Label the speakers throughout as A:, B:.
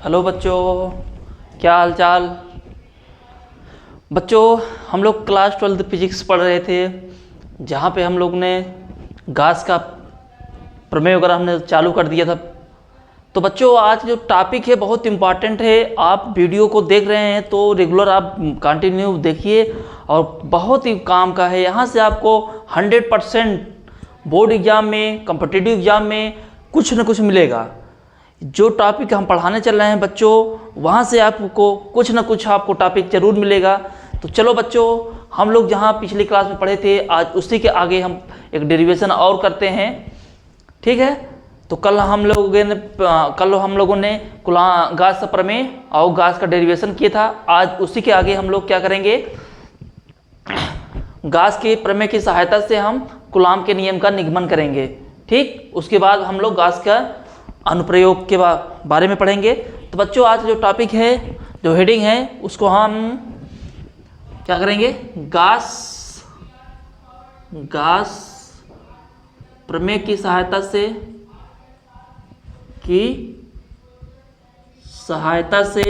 A: Hello बच्चों, क्या हाल चाल। बच्चों, हम लोग क्लास 12 फिजिक्स पढ़ रहे थे, जहाँ पे हम लोग ने गॉस का प्रमेय वगैरह हमने चालू कर दिया था। तो बच्चों, आज जो टॉपिक है बहुत इम्पॉर्टेंट है। आप वीडियो को देख रहे हैं तो रेगुलर आप कंटिन्यू देखिए, और बहुत ही काम का है। यहाँ से आपको 100% बोर्ड एग्ज़ाम में, कॉम्पिटिटिव एग्ज़ाम में कुछ न कुछ मिलेगा। जो टॉपिक हम पढ़ाने चल रहे हैं बच्चों, वहाँ से आपको कुछ ना कुछ आपको टॉपिक ज़रूर मिलेगा। तो चलो बच्चों, हम लोग जहाँ पिछली क्लास में पढ़े थे, आज उसी के आगे हम एक डेरिवेशन और करते हैं। ठीक है, तो कल हम लोगों ने गॉस का प्रमेय और गॉस का डेरिवेशन किया था। आज उसी के आगे हम लोग क्या करेंगे, गॉस के प्रमेय की सहायता से हम कूलॉम के नियम का निगमन करेंगे। ठीक, उसके बाद हम लोग गॉस का अनुप्रयोग के बारे में पढ़ेंगे। तो बच्चों, आज जो टॉपिक है, जो हेडिंग है, उसको हम क्या करेंगे, गॉस प्रमेय की सहायता से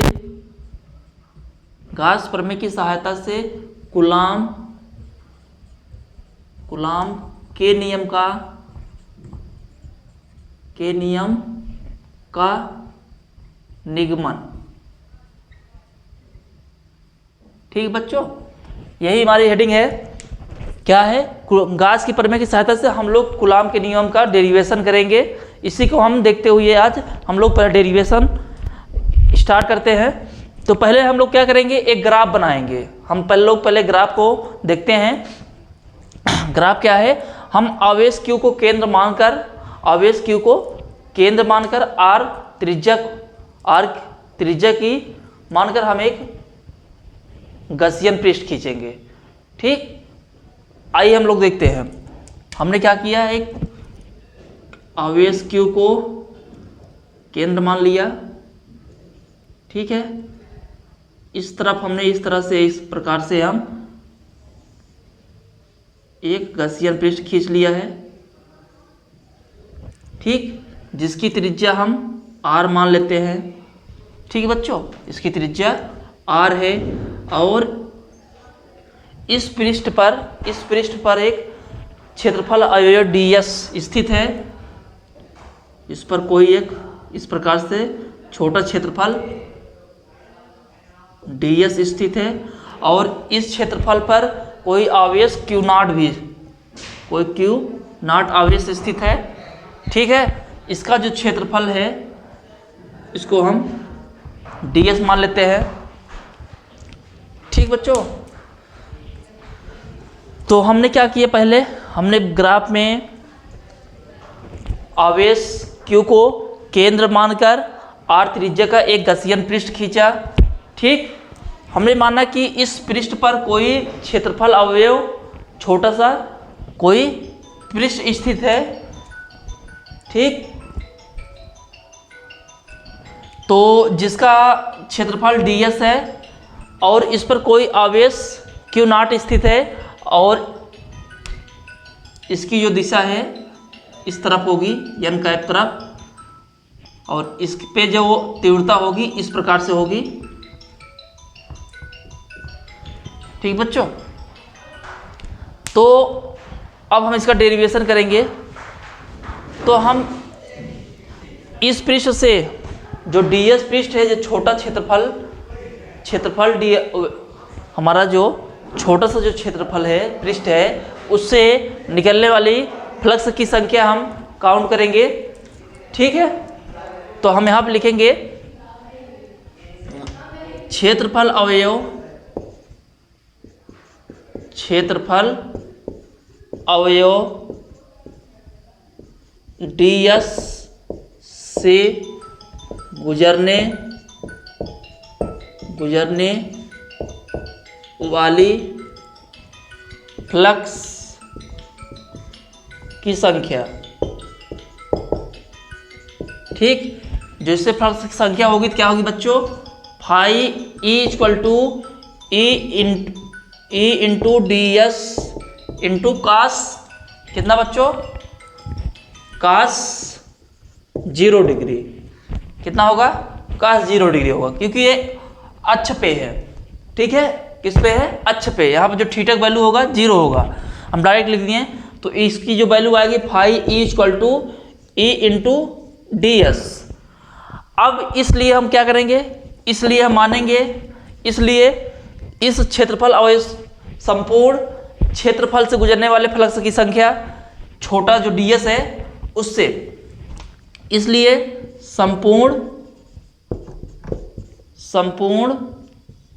A: गॉस प्रमेय की सहायता से कूलॉम के नियम का निगमन। ठीक बच्चों, यही हमारी हेडिंग है। क्या है, गॉस की प्रमेय की सहायता से हम लोग कूलॉम के नियम का डेरिवेशन करेंगे। इसी को हम देखते हुए आज हम लोग पहले डेरिवेशन स्टार्ट करते हैं। तो पहले हम लोग क्या करेंगे, एक ग्राफ बनाएंगे। हम पहले ग्राफ को देखते हैं। ग्राफ क्या है, हम आवेश Q को केंद्र मानकर R त्रिज्या की मानकर हम एक गॉसियन पृष्ठ खींचेंगे। ठीक, आइए हम लोग देखते हैं। हमने क्या किया, एक आवेश Q को केंद्र मान लिया। ठीक है, इस तरफ हमने इस प्रकार से हम एक गॉसियन पृष्ठ खींच लिया है। ठीक, जिसकी त्रिज्या हम R मान लेते हैं। ठीक है बच्चों, इसकी त्रिज्या R है, और इस पृष्ठ पर एक क्षेत्रफल अवयव ds स्थित है। इस पर कोई एक इस प्रकार से छोटा क्षेत्रफल ds स्थित है, और इस क्षेत्रफल पर कोई आवेश Q0 आवेश स्थित है। ठीक है, इसका जो क्षेत्रफल है इसको हम ds मान लेते हैं। ठीक बच्चों, तो हमने क्या किया, पहले हमने ग्राफ में आवेश Q को केंद्र मानकर R त्रिज्या का एक गॉसियन पृष्ठ खींचा। ठीक, हमने माना कि इस पृष्ठ पर कोई क्षेत्रफल अवयव छोटा सा कोई पृष्ठ स्थित है। ठीक, तो जिसका क्षेत्रफल ds है, और इस पर कोई आवेश Q0 स्थित है, और इसकी जो दिशा है इस तरफ होगी, n कैप तरफ, और इस पे जो तीव्रता होगी इस प्रकार से होगी। ठीक बच्चों, तो अब हम इसका डेरिवेशन करेंगे। तो हम इस पृष्ठ से जो ds पृष्ठ है, जो छोटा क्षेत्रफल हमारा जो छोटा सा जो क्षेत्रफल है, पृष्ठ है, उससे निकलने वाली फ्लक्स की संख्या हम काउंट करेंगे। ठीक है, तो हम यहाँ पे लिखेंगे क्षेत्रफल अवयव ds से गुजरने वाली फ्लक्स की संख्या। ठीक, जैसे फ्लक्स की संख्या होगी तो क्या होगी बच्चों, phi E into ds into cos, कितना बच्चों, कास 0 डिग्री। कितना होगा, cos 0 डिग्री होगा, क्योंकि ये अक्ष पे है। ठीक है, किस पे है? अक्ष पे। यहाँ पे जो थीटा का वैल्यू होगा 0 होगा, हम डायरेक्ट लिख दिए। तो इसकी जो वैल्यू आएगी phi E equal to E into D S. अब इसलिए हम क्या करेंगे, इसलिए हम मानेंगे, इसलिए इस क्षेत्रफल और इस संपूर्ण क्षेत्रफल से गुजरने वाले फ्लक्स की संख्या छोटा जो डी एस है उससे, इसलिए संपूर्ण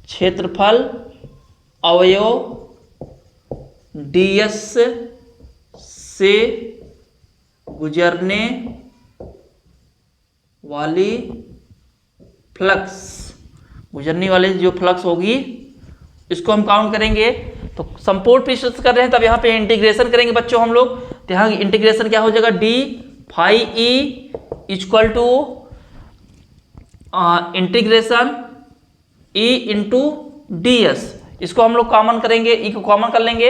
A: क्षेत्रफल अवयव ds से गुजरने वाली जो फ्लक्स होगी इसको हम काउंट करेंगे। तो संपूर्ण पृष्ठ से कर रहे हैं, तब यहाँ पे इंटीग्रेशन करेंगे बच्चों हम लोग। तो यहाँ इंटीग्रेशन क्या हो जाएगा, D phi E equal to integration E into D S. इसको हम लोग कॉमन करेंगे, ई को कॉमन कर लेंगे।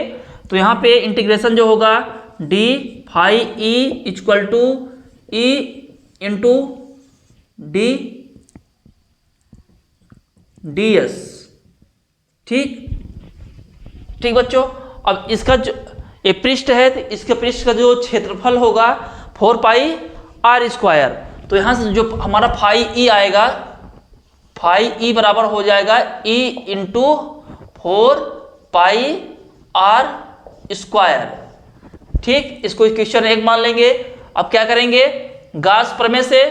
A: तो यहाँ पे इंटीग्रेशन जो होगा d phi E equal to E into D S. ठीक बच्चों, अब इसका जो ये पृष्ठ है, तो इसके पृष्ठ का जो क्षेत्रफल होगा 4 पाई आर स्क्वायर। तो यहाँ से जो हमारा फाई ई आएगा, फाई ई बराबर हो जाएगा E into 4 pi R square. ठीक, इसको इक्वेशन 1 मान लेंगे। अब क्या करेंगे, गॉस प्रमेय से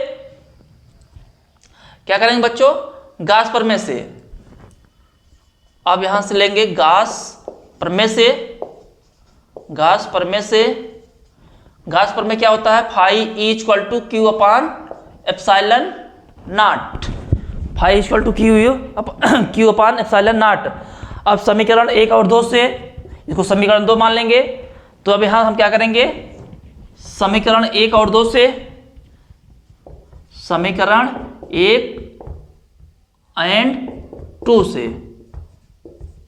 A: क्या करेंगे बच्चों, गॉस प्रमेय से। अब यहां से लेंगे गॉस प्रमेय से। गॉस प्रमेय क्या होता है, phi E equal to Q upon epsilon naught. Phi equal to Q upon epsilon naught. अब समीकरण 1 और 2 से इसको समीकरण 2 मान लेंगे। तो अब यहां हम क्या करेंगे, समीकरण 1 और 2 से, समीकरण 1 एंड 2 से।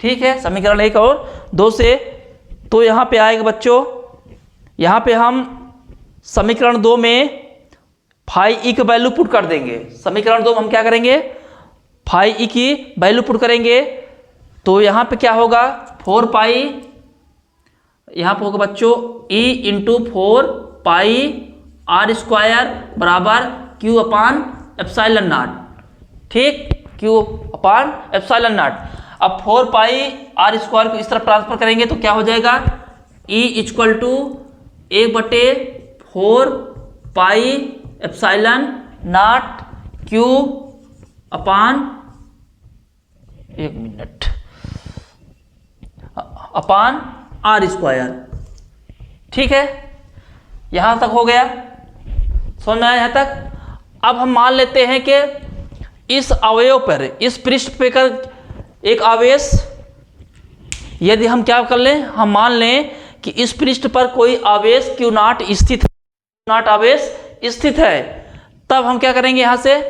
A: ठीक है, समीकरण 1 और 2 से। तो यहां पे आएगा बच्चों, यहां पे हम समीकरण 2 में फाई ई की वैल्यू पुट कर देंगे। समीकरण 2 में हम क्या करेंगे, फाई ई की वैल्यू पुट करेंगे। तो यहाँ पे क्या होगा, 4 पाई, यहाँ पे होगा बच्चों E into 4 pi R square बराबर क्यू अपान एप्सिलॉन नॉट। ठीक, क्यू अपान एप्सिलॉन नॉट। अब 4 पाई आर स्क्वायर को इस तरफ ट्रांसफर करेंगे तो क्या हो जाएगा, E equal to 1/4 pi epsilon not Q upon, एक मिनट, अपान आर स्क्वायर। ठीक है, यहां तक हो गया, समझ में आया यहां तक। अब हम मान लेते हैं कि इस अवयव पर, इस पृष्ठ पे कर एक आवेश, यदि हम क्या कर लें, हम मान लें कि इस पृष्ठ पर कोई आवेश क्यू नॉट स्थित है, क्यू नॉट आवेश स्थित है, तब हम क्या करेंगे यहां से,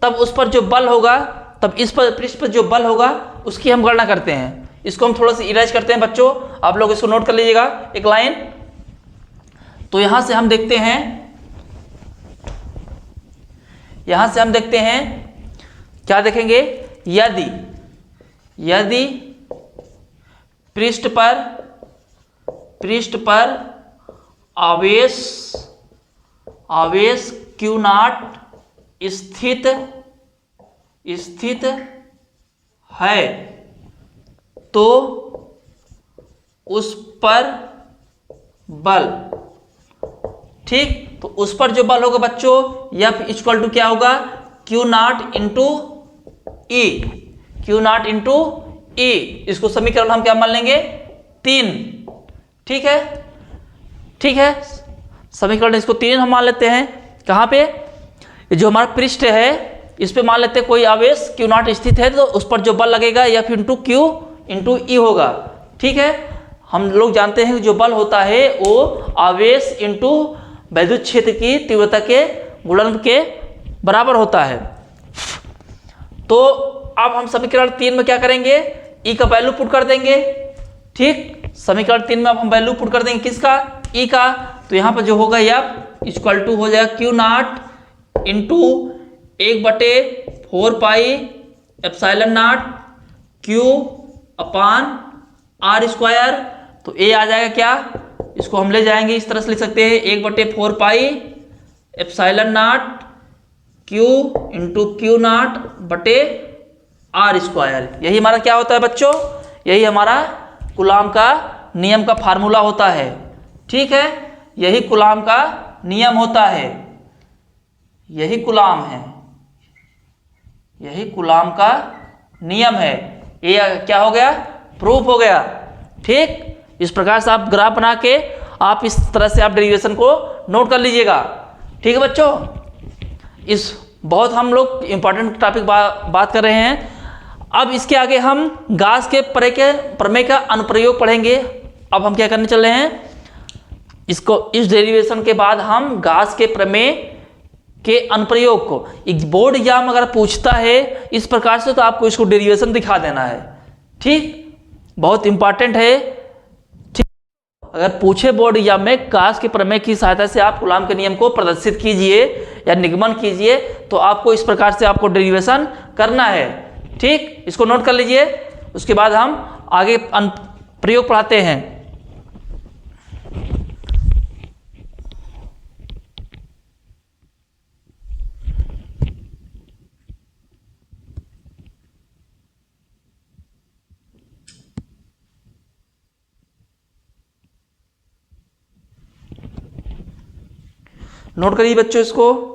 A: तब उस पर जो बल होगा, तब इस पर पृष्ठ पर जो बल होगा उसकी हम गणना करते हैं। इसको हम थोड़ा सा इरेज करते हैं बच्चों, आप लोग इसको नोट कर लीजिएगा एक लाइन। तो यहां से हम देखते हैं, यहां से हम देखते हैं क्या देखेंगे, यदि पृष्ठ पर आवेश क्यू नॉट स्थित है तो उस पर बल, ठीक, तो उस पर जो बल होगा बच्चों, F इक्वल टू क्या होगा, Q not into E, Q not into E. इसको समीकरण हम क्या मान लेंगे, 3। ठीक है, ठीक है, समीकरण इसको 3 हम मान लेते हैं। कहाँ पे, जो हमारा पृष्ठ है इस पे मान लेते हैं कोई आवेश क्यू नॉट स्थित है, तो उस पर जो बल लगेगा F इंटू क्यू इंटू ई होगा। ठीक है, हम लोग जानते हैं कि जो बल होता है वो आवेश इंटू वैद्युत क्षेत्र की तीव्रता के गुणन के बराबर होता है। तो अब हम समीकरण 3 में क्या करेंगे, ई का वैल्यू पुट कर देंगे। ठीक, समीकरण 3 में अब हम वैल्यू पुट कर देंगे किसका, ई का। तो यहाँ पर जो होगा F इक्वल टू हो जाएगा Q not into 1/4 4 pi epsilon not Q upon R square. तो ए आ जाएगा क्या, इसको हम ले जाएंगे इस तरह से लिख सकते हैं 1/4 pi epsilon not Q into Q not बटे आर स्क्वायर। यही हमारा क्या होता है बच्चों, यही हमारा कूलाम का नियम का फार्मूला होता है। ठीक है, यही कूलाम का नियम होता है, यही कूलाम है, यही कूलाम का नियम है। ये क्या हो गया, प्रूफ हो गया। ठीक, इस प्रकार से आप ग्राफ बना के आप इस तरह से आप डेरिवेशन को नोट कर लीजिएगा। ठीक है बच्चों, इस बहुत हम लोग इंपॉर्टेंट टॉपिक बात कर रहे हैं। अब इसके आगे हम गाउस के प्रमेय का अनुप्रयोग पढ़ेंगे। अब हम क्या करने चल रहे हैं, इसको इस डेरिवेशन के बाद हम गाउस के प्रमेय के अनुप्रयोग को, एक बोर्ड एग्जाम अगर पूछता है इस प्रकार से तो आपको इसको डेरिवेशन दिखा देना है। ठीक, बहुत इंपॉर्टेंट है। ठीक, अगर पूछे बोर्ड एग्जाम में गाउस के प्रमेय की सहायता से आप कूलाम के नियम को प्रदर्शित कीजिए या निगमन कीजिए, तो आपको इस प्रकार से आपको डेरिवेशन करना है। ठीक, इसको नोट कर लीजिए, उसके बाद हम आगे प्रयोग पढ़ाते हैं। नोट करिए बच्चों इसको।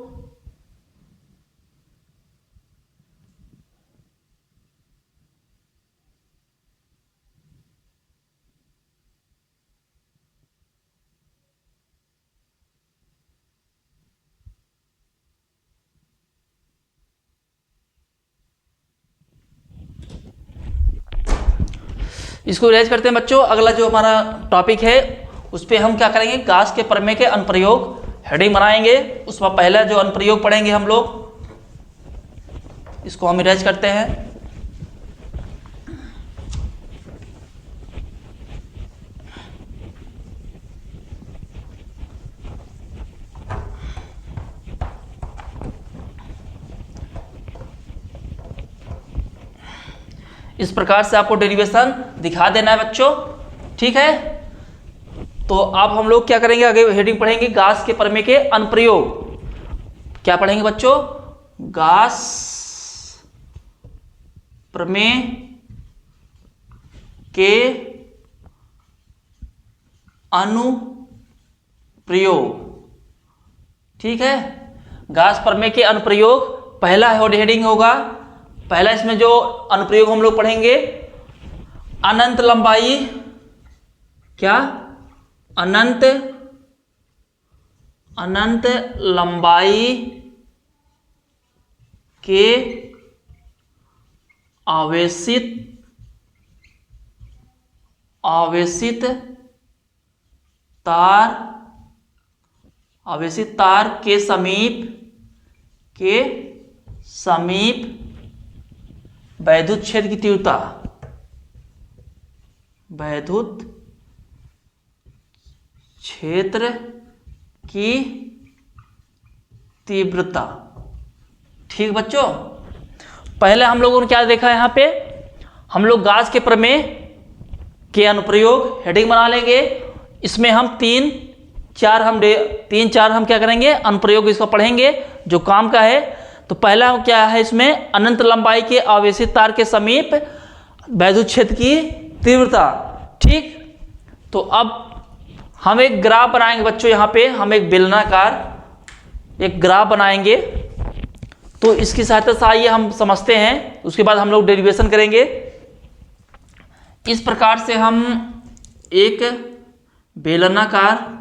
A: इसको रिवाइज करते हैं बच्चों। अगला जो हमारा टॉपिक है उस पर हम क्या करेंगे, गाउस के प्रमेय के अनुप्रयोग हेडिंग बनाएंगे। उसमें पहला जो अनुप्रयोग पढ़ेंगे हम लोग, इसको हम रिवाइज करते हैं। इस प्रकार से आपको डेरिवेशन दिखा देना है बच्चों। ठीक है, तो अब हम लोग क्या करेंगे, आगे हेडिंग पढ़ेंगे गाउस के प्रमेय के अनुप्रयोग। क्या पढ़ेंगे बच्चों, गाउस प्रमेय के अनुप्रयोग। ठीक है, गाउस प्रमेय के अनुप्रयोग पहला हेडिंग होगा। पहला इसमें जो अनुप्रयोग हम लोग पढ़ेंगे, अनंत लंबाई, क्या, अनंत लंबाई के आवेशित तार के समीप वैद्युत क्षेत्र की तीव्रता, वैद्युत क्षेत्र की तीव्रता। ठीक बच्चों, पहले हम लोगों ने क्या देखा, यहाँ पे हम लोग गाउस के प्रमेय के अनुप्रयोग हेडिंग बना लेंगे। इसमें हम तीन चार हम क्या करेंगे, अनुप्रयोग इसको पढ़ेंगे जो काम का है। तो पहला क्या है, इसमें अनंत लंबाई के आवेशित तार के समीप वैद्युत क्षेत्र की तीव्रता। ठीक, तो अब हम एक ग्राफ बनाएंगे बच्चों। यहाँ पे हम एक बेलनाकार एक ग्राफ बनाएंगे। तो इसकी सहायता से आइए हम समझते हैं, उसके बाद हम लोग डेरिवेशन करेंगे। इस प्रकार से हम एक बेलनाकार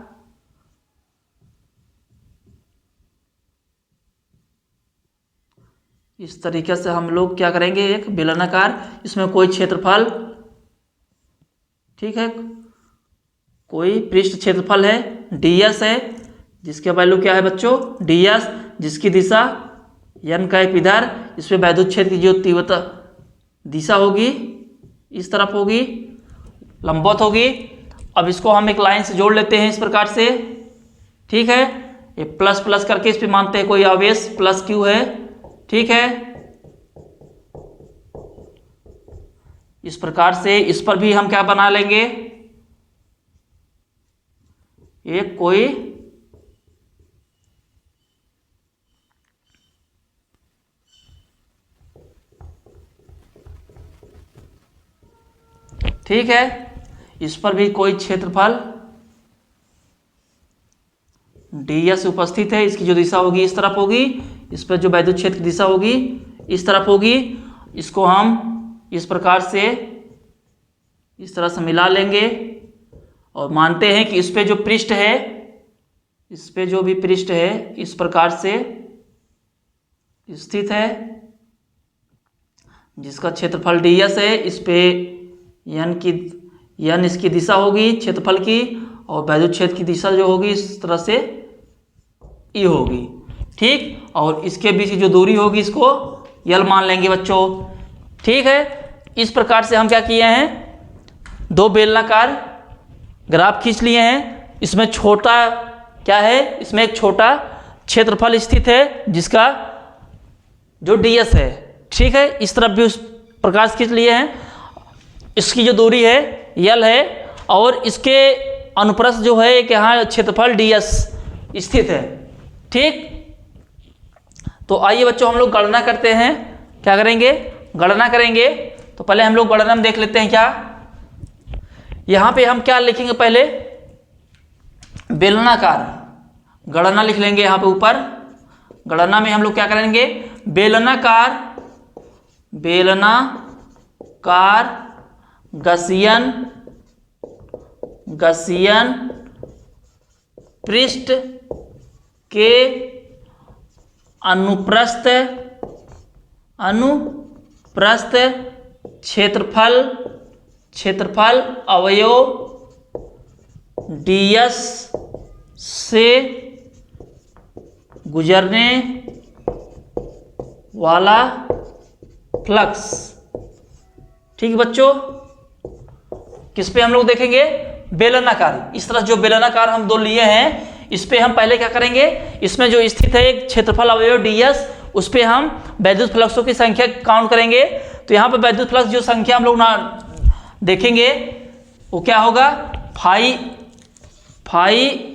A: इस तरीके से हम लोग क्या करेंगे, एक बेलनाकार, इसमें कोई क्षेत्रफल, ठीक है, कोई पृष्ठ क्षेत्रफल है ds है, जिसका वैल्यू क्या है बच्चों, ds, जिसकी दिशा n का एक इधर, इसमें वैद्युत क्षेत्र की जो तीव्रता दिशा होगी इस तरफ होगी, लंबवत होगी। अब इसको हम एक लाइन से जोड़ लेते हैं इस प्रकार से। ठीक है, ये प्लस प्लस करके इस पे मानते हैं कोई आवेश प्लस q है। ठीक है, इस प्रकार से इस पर भी हम क्या बना लेंगे, एक कोई ठीक है, इस पर भी कोई क्षेत्रफल ds उपस्थित है। इसकी जो दिशा होगी इस तरफ होगी, इस पर जो वैद्युत क्षेत्र की दिशा होगी इस तरफ होगी। इसको हम इस प्रकार से इस तरह से मिला लेंगे और मानते हैं कि इस पे जो पृष्ठ है, इस पे जो भी पृष्ठ है इस प्रकार से स्थित है, जिसका क्षेत्रफल ds है। इस पे n इसकी दिशा होगी क्षेत्रफल की, और वैद्युत क्षेत्र की दिशा जो होगी इस तरह से E होगी, ठीक। और इसके बीच की जो दूरी होगी इसको L मान लेंगे बच्चों, ठीक है। इस प्रकार से हम क्या किए हैं, दो बेलनाकार ग्राफ खींच लिए हैं। इसमें छोटा क्या है, इसमें एक छोटा क्षेत्रफल स्थित है जिसका जो ds है, ठीक है। इस तरफ भी उस प्रकार से खींच लिए हैं। इसकी जो दूरी है L है और इसके अनुप्रस्थ जो है कि यहाँ क्षेत्रफल ds स्थित है, ठीक। तो आइए बच्चों हम लोग गणना करते हैं। क्या करेंगे, गणना करेंगे। तो पहले हम लोग गणना में देख लेते हैं क्या। यहाँ पे हम क्या लिखेंगे, पहले बेलनाकार गणना लिख लेंगे। यहाँ पे ऊपर गणना में हम लोग क्या करेंगे, बेलनाकार गसियन पृष्ठ के अनुप्रस्थ क्षेत्रफल अवयव ds से गुजरने वाला फ्लक्स, ठीक है बच्चों। किस पे हम लोग देखेंगे, बेलनाकार। इस तरह जो बेलनाकार हम दो लिए हैं इस पे हम पहले क्या करेंगे, इसमें जो स्थित है एक क्षेत्रफल अवयव ds, उस पे हम वैद्युत फ्लक्सों की संख्या काउंट करेंगे। तो यहाँ पर वैद्युत फ्लक्स जो संख्या हम लोग ना देखेंगे वो क्या होगा, फाई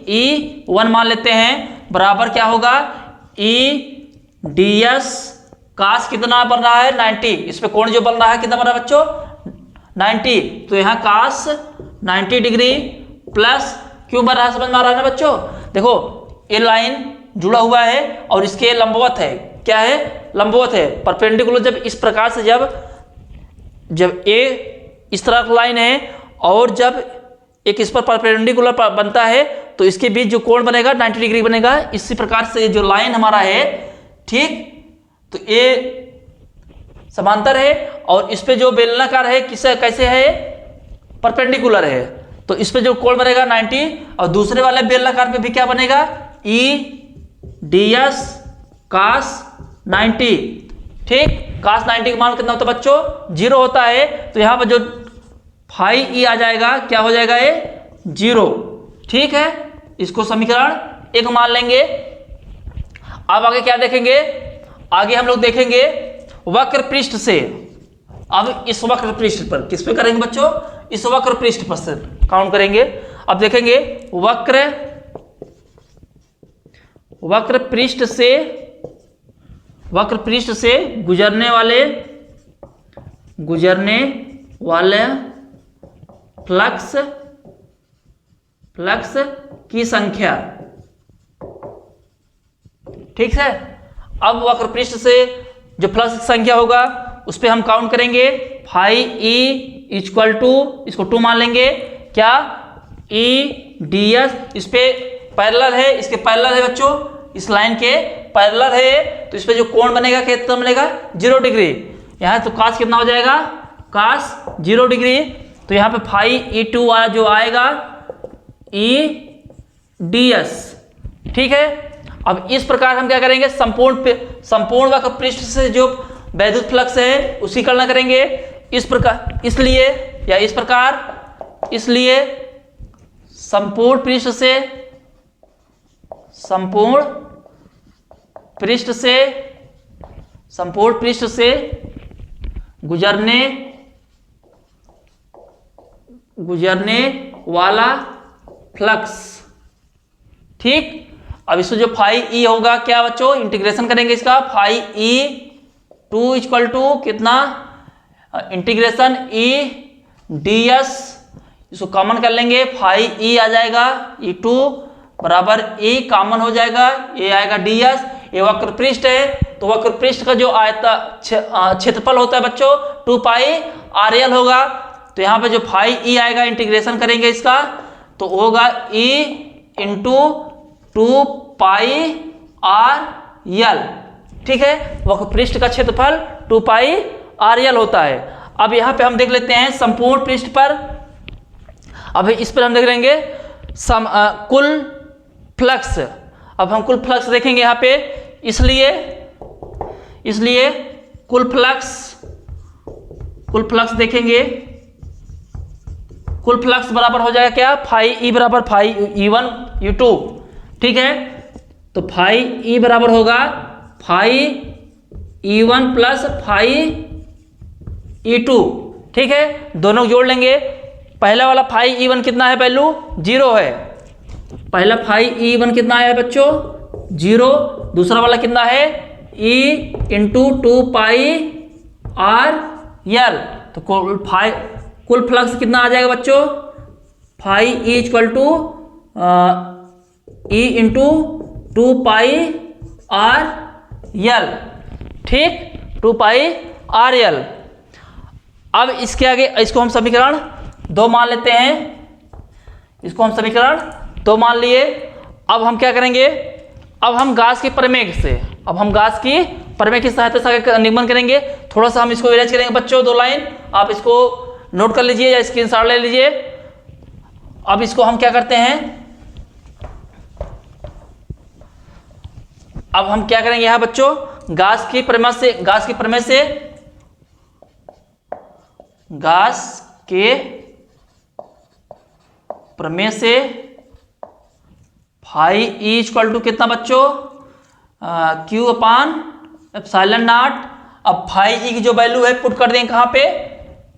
A: E1 मान लेते हैं, बराबर क्या होगा E ds कास कितना बन रहा है 90। इस पे कोण जो बन रहा है कितना बन रहा है बच्चों 90। तो यहाँ कास 90 डिग्री प्लस क्यों बन रहा है, समझ में आ रहा है ना बच्चों। देखो ये लाइन जुड़ा हुआ है और इसके लंबवत है, क्या है, लंबवत है, परपेंडिकुलर। जब इस प्रकार से जब ए इस तरह का लाइन है और जब एक इस पर परपेंडिकुलर बनता है तो इसके बीच जो कोण बनेगा 90 डिग्री बनेगा। इसी प्रकार से जो लाइन हमारा है, ठीक, तो ये समांतर है और इस पे जो बेलनाकार है कैसे है, परपेंडिकुलर है। तो इस पे जो कोण बनेगा 90 और दूसरे वाले बेलनाकार पे भी क्या बनेगा, E ds cos 90, ठीक। cos 90 का मान कितना होता है बच्चों, 0 होता है। तो यहाँ पर जो फाई E आ जाएगा क्या हो जाएगा, ये 0, ठीक है। इसको समीकरण 1 मान लेंगे। अब आगे क्या देखेंगे, आगे हम लोग देखेंगे वक्र पृष्ठ से। अब इस वक्र पृष्ठ पर किस पे करेंगे बच्चों, इस वक्र पृष्ठ पर से काउंट करेंगे। अब देखेंगे वक्र पृष्ठ से गुजरने वाले फ्लक्स की संख्या, ठीक है। अब वक्र पृष्ठ से जो फ्लक्स की संख्या होगा उस पे हम काउंट करेंगे। फाई E इक्वल टू, इसको 2 मान लेंगे, क्या, E ds, इस पे पैरेलल है, इसके पैरेलल है बच्चों, इस लाइन के पैरेलल है। तो इस पे जो कोण बनेगा कितना बनेगा, 0 डिग्री। यहाँ तो कास कितना हो जाएगा, कास 0 डिग्री। तो यहाँ पे फाई E2 जो आएगा E ds, ठीक है। अब इस प्रकार हम क्या करेंगे, संपूर्ण वक्र पृष्ठ से जो वैद्युत फ्लक्स है उसकी गणना करेंगे। इस प्रकार, इसलिए संपूर्ण पृष्ठ से गुजरने गुजरने वाला फ्लक्स। ठीक, अब इसमें जो फाई ई होगा क्या बच्चों, इंटीग्रेशन करेंगे इसका, phi E two equal to कितना, इंटीग्रेशन ई डी एस, इसको कॉमन कर लेंगे, फाई ई आ जाएगा ई टू बराबर ई कॉमन हो जाएगा, ये आएगा डी एस। ये वक्र पृष्ठ है, तो वक्र पृष्ठ का जो क्षेत्रफल होता है बच्चों 2 पाई आर एल होगा। तो यहाँ पे जो फाई ई आएगा इंटीग्रेशन करेंगे इसका तो होगा ई इंटू 2 पाई आर एल। ठीक है, वक्र पृष्ठ का क्षेत्रफल 2 पाई आर एल होता है। अब यहाँ पे हम देख लेते हैं संपूर्ण पृष्ठ पर। अब इस पर हम देख लेंगे कुल फ्लक्स। अब हम कुल फ्लक्स देखेंगे यहाँ पे, इसलिए कुल फ्लक्स देखेंगे। कुल फ्लक्स बराबर हो जाएगा क्या, फाई ई बराबर फाई ई1 ई2। ठीक है, तो फाई ई बराबर होगा phi E one plus phi E two. ठीक है, दोनों जोड़ लेंगे। पहला वाला फाई ई1 कितना है, वैल्यू 0 है। पहला फाई ई1 कितना है बच्चों, 0। दूसरा वाला कितना है, E into 2 pi R L. तो कुल फ्लक्स कितना आ जाएगा बच्चों, phi E equal to E into 2 pi R L. ठीक, 2 पाई आर एल। अब इसके आगे इसको हम समीकरण 2 मान लेते हैं, इसको हम समीकरण 2 मान लिए। अब हम क्या करेंगे, अब हम गाउस के प्रमेय से की सहायता से निगमन करेंगे। थोड़ा सा हम इसको इरेज करेंगे बच्चों, 2 लाइन आप इसको नोट कर लीजिए या स्क्रीनशॉट ले लीजिए। अब इसको हम क्या करते हैं, अब हम क्या करेंगे यहाँ बच्चों, गाउस के प्रमेय से फाई ई इक्वल टू कितना बच्चों, क्यू अपान एप्सिलॉन नॉट। अब फाई ई की जो वैल्यू है पुट कर देंगे कहाँ पे,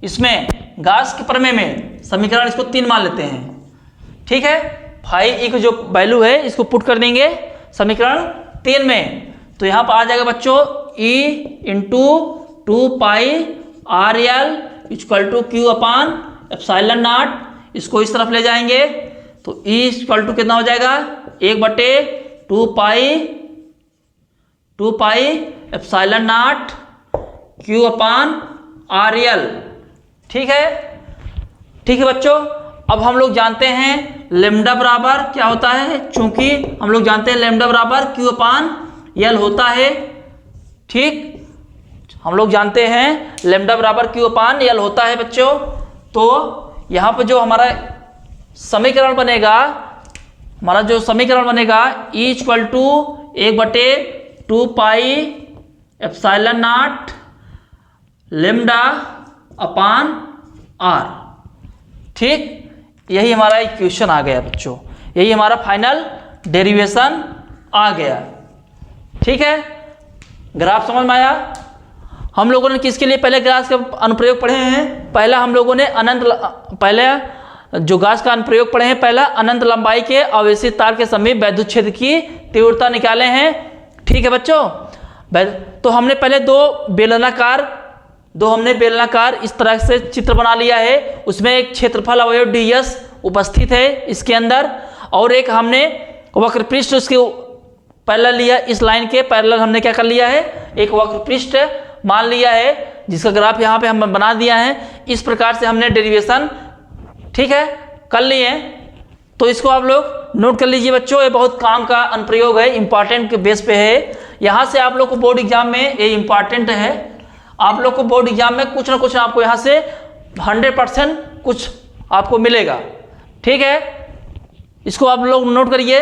A: इसमें गाउस के प्रमेय में समीकरण इसको 3 मान लेते हैं। ठीक है, फाई ई की जो वैल्यू है इसको पुट कर देंगे समीकरण 3 में। तो यहाँ पर आ जाएगा बच्चों E into 2 pi R L equal to Q upon epsilon naught. इसको इस तरफ ले जाएंगे तो ई इक्वल टू कितना हो जाएगा, 1/2 pi epsilon not Q upon are L. ठीक है बच्चों। अब हम लोग जानते हैं लेमडा बराबर क्या होता है, चूंकि हम लोग जानते हैं लेमडा बराबर क्यू अपान एल होता है। ठीक, हम लोग जानते हैं लेमडा बराबर क्यू अपान एल होता है बच्चों। तो यहाँ पर जो हमारा समीकरण बनेगा, E equal to 1/2 pi epsilon naught lambda upon R. ठीक, यही हमारा इक्वेशन आ गया बच्चों, यही हमारा फाइनल डेरिवेशन आ गया। ठीक है, ग्राफ समझ में आया। हम लोगों ने किसके लिए पहले गाउस का अनुप्रयोग पढ़े हैं, पहला हम लोगों ने जो गाउस का अनुप्रयोग पढ़े हैं, पहला अनंत लंबाई के आवेशित तार के समीप वैद्युत क्षेत्र की तीव्रता निकाले हैं। ठीक है बच्चों, तो हमने पहले दो बेलनाकार इस तरह से चित्र बना लिया है, उसमें एक क्षेत्रफल अवयव ds उपस्थित है इसके अंदर, और एक हमने वक्र पृष्ठ उसके पैरेलल लिया, इस लाइन के पैरेलल हमने क्या कर लिया है, एक वक्र पृष्ठ मान लिया है जिसका ग्राफ यहाँ पे हम बना दिया है। इस प्रकार से हमने डेरिवेशन ठीक है कर लिए। तो इसको आप लोग नोट कर लीजिए बच्चों, ये बहुत काम का अनुप्रयोग है, इंपॉर्टेंट के बेस पे है। यहाँ से आप लोग को बोर्ड एग्जाम में ये इंपॉर्टेंट है, आप लोग को बोर्ड एग्जाम में कुछ ना कुछ आपको यहाँ से 100% कुछ आपको मिलेगा। ठीक है, इसको आप लोग नोट करिए।